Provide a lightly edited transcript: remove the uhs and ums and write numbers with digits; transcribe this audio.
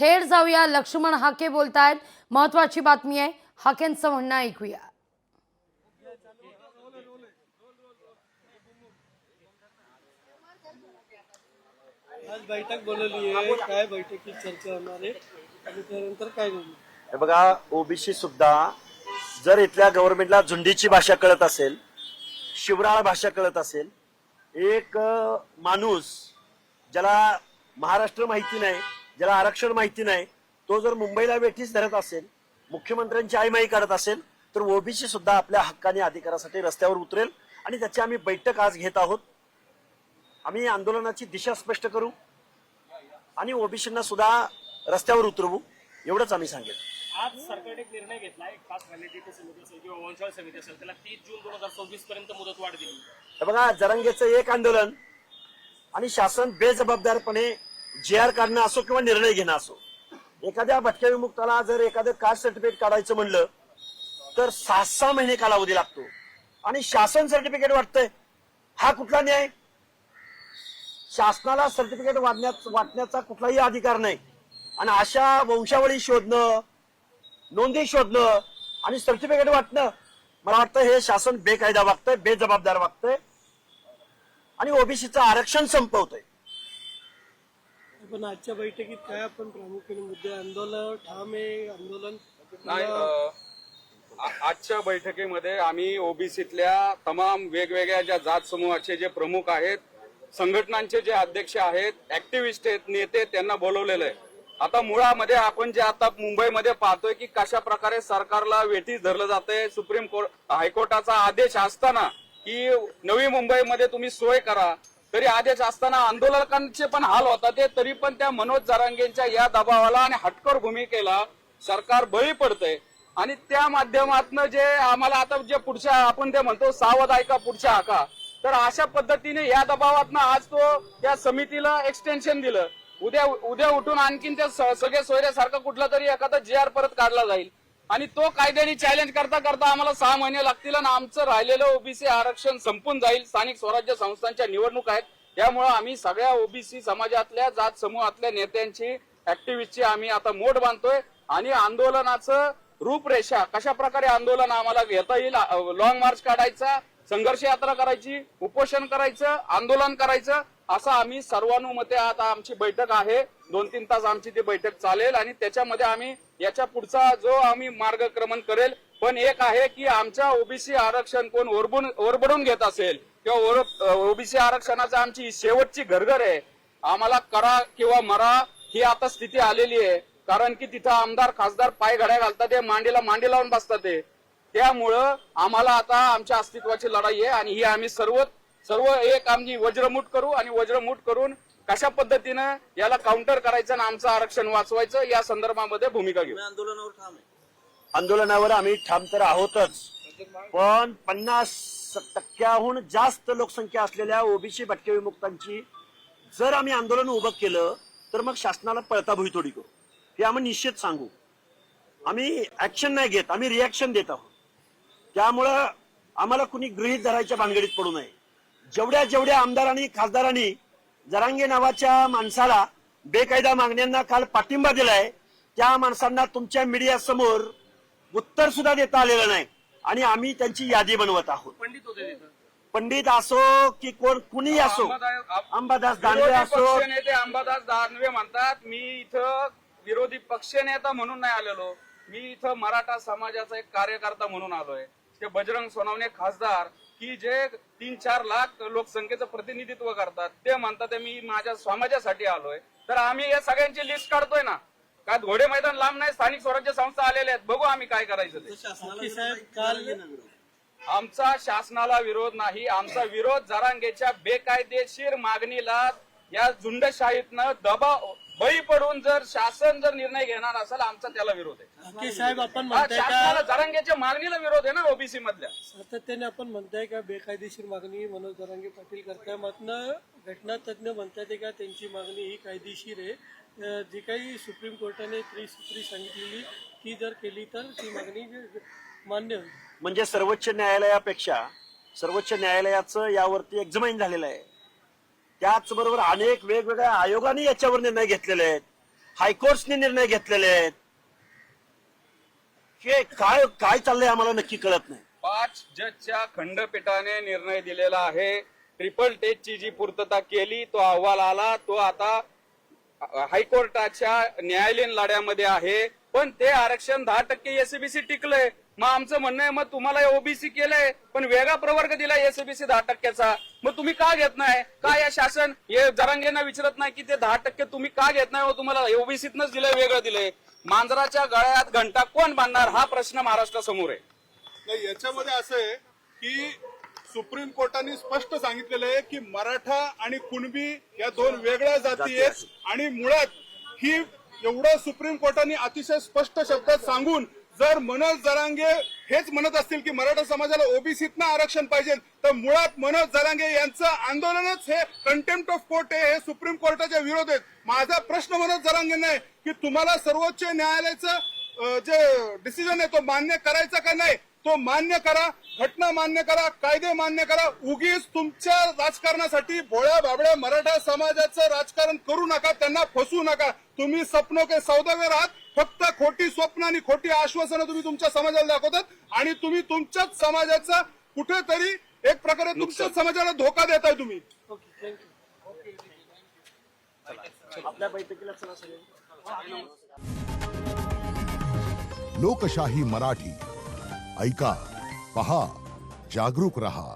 थेट जाऊया, लक्ष्मण हाके बोलतायत, महत्वाची बातमी आहे, हाकेंचं म्हणणं ऐकूया. आज बैठक बोलवली आहे, काय बैठकीत चर्चा होणार आहे आणि त्यानंतर काय होईल? हे बघा, ओबीसी सुद्धा जर इथल्या गव्हर्नमेंटला झुंडीची भाषा कळत असेल, शिवराळ भाषा कळत असेल, एक माणूस ज्याला महाराष्ट्र माहिती नाही, ज्याला आरक्षण माहिती नाही, तो जर मुंबईला वेठीस धरत असेल, मुख्यमंत्र्यांची आईमाई करत असेल, तर ओबीसी सुद्धा आपल्या हक्काने अधिकारासाठी रस्त्यावर उतरेल आणि त्याची आम्ही बैठक आज घेत आहोत. आम्ही आंदोलनाची दिशा स्पष्ट करू आणि ओबीसींना सुद्धा रस्त्यावर उतरवू, एवढंच आम्ही सांगेल. आज सरकारने एक निर्णय घेतला, एक खास व्हॅलिडिटी समिती असेल किंवा वंशावळ समिती असेल, त्याला 30 जून 2026 पर्यंत मुदत वाढ दिली. हे बघा, जरांगेचं एक आंदोलन आणि शासन बेजबाबदारपणे JR काढणं असो किंवा निर्णय घेणं असो, एखाद्या भटक्या विमुक्ताला जर एखादं कास्ट सर्टिफिकेट काढायचं म्हणलं तर 6-6 महिने कालावधी लागतो आणि शासन सर्टिफिकेट वाटतंय. हा कुठला न्याय? शासनाला सर्टिफिकेट वाटण्याचा कुठलाही अधिकार नाही आणि अशा वंशावळी शोधणं, नोंदी शोधणं आणि सर्टिफिकेट वाटणं, मला वाटतं हे शासन बेकायदा वागतंय, बेजबाबदार वागतंय आणि ओबीसीचं आरक्षण संपवतंय. पण आजच्या बैठकीत काय आपण प्रामुख्याने मुद्दे, आंदोलन ठाम आहे, आंदोलन नाही. आजच्या बैठकीमध्ये आम्ही ओबीसीतल्या तमाम वेगवेगळ्या ज्या जात समूहाचे जे प्रमुख आहेत, संघटनांचे जे अध्यक्ष आहेत, ऍक्टिव्हिस्ट आहेत, नेते, त्यांना बोलवलेलं आहे. आता मुळामध्ये आपण जे आता मुंबईमध्ये पाहतोय की कशा प्रकारे सरकारला वेठीस धरलं जातंय. सुप्रीम कोर्ट, हायकोर्टाचा आदेश असताना की नवी मुंबईमध्ये तुम्ही सोय करा, तरी आदेश असताना आंदोलकांचे पण हाल होता ते, तरी पण त्या मनोज जरांगेंच्या या दबावाला आणि हटकर भूमिकेला सरकार बळी पडतंय. आणि त्या माध्यमातून जे आम्हाला आता जे पुढच्या आपण ते म्हणतो सावध ऐका पुढच्या हाका, तर अशा पद्धतीने या दबावातनं आज तो त्या समितीला एक्सटेन्शन दिलं. उद्या उठून आणखीन त्या सगळे सोयऱ्यासारखा कुठला तरी एखादा JR परत काढला जाईल आणि तो कायद्याने चॅलेंज करता करता आम्हाला 6 महिने लागतील आणि आमचं राहिलेलं ओबीसी आरक्षण संपून जाईल. स्थानिक स्वराज्य संस्थांच्या निवडणूक आहेत, त्यामुळे आम्ही सगळ्या ओबीसी समाजातल्या जात समूहातल्या नेत्यांची, ऍक्टिव्हिस्टची आम्ही आता मोठ बांधतोय आणि आंदोलनाचं रूपरेषा कशा प्रकारे आंदोलन आम्हाला घेता येईल, लॉंग मार्च काढायचा, संघर्ष यात्रा करायची, उपोषण करायचं, आंदोलन करायचं, असं आम्ही सर्वानुमते आता आमची बैठक आहे. 2-3 तास आमची ती बैठक चालेल आणि त्याच्यामध्ये आम्ही याच्या पुढचा जो आम्ही मार्गक्रमण करेल. पण एक आहे की आमच्या ओबीसी आरक्षण कोण ओरबडून घेत असेल किंवा ओबीसी आरक्षणाची आमची शेवटची घरघर आहे, आम्हाला करा किंवा मरा ही आता स्थिती आलेली आहे. कारण की तिथं आमदार खासदार पाय घड्या घालतात, ते मांडी लावून बसतात ते. त्यामुळं आम्हाला आता आमच्या अस्तित्वाची लढाई आहे आणि ही आम्ही सर्व एक आमची वज्रमुठ करू आणि वज्रमुठ करून कशा पद्धतीनं याला काउंटर करायचं आणि आमचं आरक्षण वाचवायचं या संदर्भामध्ये भूमिका घेऊ. आंदोलनावर आम्ही ठाम तर आहोतच, पण 50% जास्त लोकसंख्या असलेल्या ओबीसी भटक्या विमुक्तांची जर आम्ही आंदोलन उभं केलं तर मग शासनाला पळता भुईतोडी करू, हे आम्ही निश्चित सांगू. आम्ही ऍक्शन नाही घेत, आम्ही रिॲक्शन देत आहोत. त्यामुळं आम्हाला कुणी गृहीत धरायच्या भानगडीत पडू नये. जेवढ्या आमदारांनी खासदारांनी जरांगे नावाच्या माणसाला बेकायदा मागण्यांना काल पाठिंबा दिलाय, त्या माणसांना तुमच्या मीडिया समोर उत्तर सुद्धा देता आलेलं नाही आणि आम्ही त्यांची यादी बनवत आहोत. पंडित होते तिथं, पंडित असो की कुणी असो, अंबादास दानवे असो. नेते अंबादास दानवे म्हणतात, मी इथं विरोधी पक्षनेता म्हणून नाही आलेलो, मी इथं मराठा समाजाचा एक कार्यकर्ता म्हणून आलोय. ते बजरंग सोनवणे खासदार की जे 3-4 लाख लोकसंख्येचं प्रतिनिधित्व करतात, ते म्हणतात मी माझ्या समाजासाठी आलोय. तर आम्ही या सगळ्यांची लिस्ट काढतोय ना, काय घोडे मैदान लांब नाही, स्थानिक स्वराज्य संस्था आलेल्या आहेत, बघू आम्ही काय करायचं ते. आमचा शासनाला विरोध नाही, आमचा विरोध जरांगेच्या बेकायदेशीर मागणीला, या झुंडशाहीतनं दबाव बळी पडून जर शासन निर्णय घेणार असेल, आमचा त्याला विरोध आहे. साहेब, आपण म्हणताय शासनाला जरांगेच्या मागणीला विरोध आहे ना ओबीसी मधल्या. सातत्याने आपण म्हणताय का बेकायदेशीर मागणी मनोज जरांगे पाटील करताय, मात्र घटना तज्ञ म्हणतात का त्यांची मागणी ही कायदेशीर आहे. जी काही सुप्रीम कोर्टाने त्रिसूत्री सांगितलेली ती जर केली तर ती मागणी मान्य होईल. म्हणजे सर्वोच्च न्यायालयापेक्षा सर्वोच्च न्यायालयाचं यावरती एक्झामाइन झालेलं आहे. त्याचबरोबर अनेक वेगवेगळ्या आयोगाने याच्यावर निर्णय घेतलेले आहेत. हायकोर्टने निर्णय घेतलेले आहेत. हे काय काय चाललंय आम्हाला नक्की कळत नाही. 5 जजच्या खंडपीठाने निर्णय दिलेला आहे. ट्रिपल टेस्टची जी पूर्तता केली, तो अहवाल आला, तो आता हायकोर्टाच्या न्यायालयीन लढ्यामध्ये आहे. पण ते आरक्षण 10% एसबीसी टिकलंय. मग आमचं म्हणणं आहे, मग तुम्हाला ओबीसी केलंय पण वेगळा प्रवर्ग दिलाय एसबीसी 10%चा, मग तुम्ही का घेत नाही? का या शासन हे जरांगेंना विचारत नाही की ते 10% तुम्ही का घेत नाही? तुम्हाला ओबीसीतनच दिलंय, वेगळं दिलंय. मांजराच्या गळ्यात घंटा कोण बांधणार हा प्रश्न महाराष्ट्रासमोर आहे. नाही, याच्यामध्ये असं आहे की सुप्रीम कोर्टाने स्पष्ट सांगितलेलं आहे की मराठा आणि कुणबी या 2 वेगळ्या जाती आहेत आणि मुळात ही एवढं सुप्रीम कोर्टाने अतिशय स्पष्ट शब्दात सांगून जर मनोज जरांगे हेच म्हणत असतील की मराठा समाजाला ओबीसीतनं आरक्षण पाहिजे, तर मुळात मनोज जरांगे यांचं आंदोलनच हे कंटेम्प्ट ऑफ कोर्ट आहे, हे सुप्रीम कोर्टाच्या विरोध आहेत. माझा प्रश्न मनोज जरांगेंना आहे की तुम्हाला सर्वोच्च न्यायालयाचं जे डिसिजन आहे तो मान्य करायचा का नाही? तो मान्य करा, घटना मान्य करा, कायदे मान्य करा. उगीच तुमच्या राजकारणासाठी भोळ्या बाबड्या मराठा समाजाचं राजकारण करू नका, त्यांना फसवू नका. तुम्ही स्वप्नो के सौदागर आहात. फक्त खोटी स्वप्न आणि खोटी आश्वासनं तुम्ही तुमच्या समाजाला दाखवतात आणि तुम्ही तुमच्याच समाजाचा कुठेतरी एक प्रकारे तुमच्याच समाजाला धोका देताय तुम्ही. Okay, thank you. आपल्या बैठकीला चला सगळे. लोकशाही मराठी ऐका, पहा, जागरूक रहा.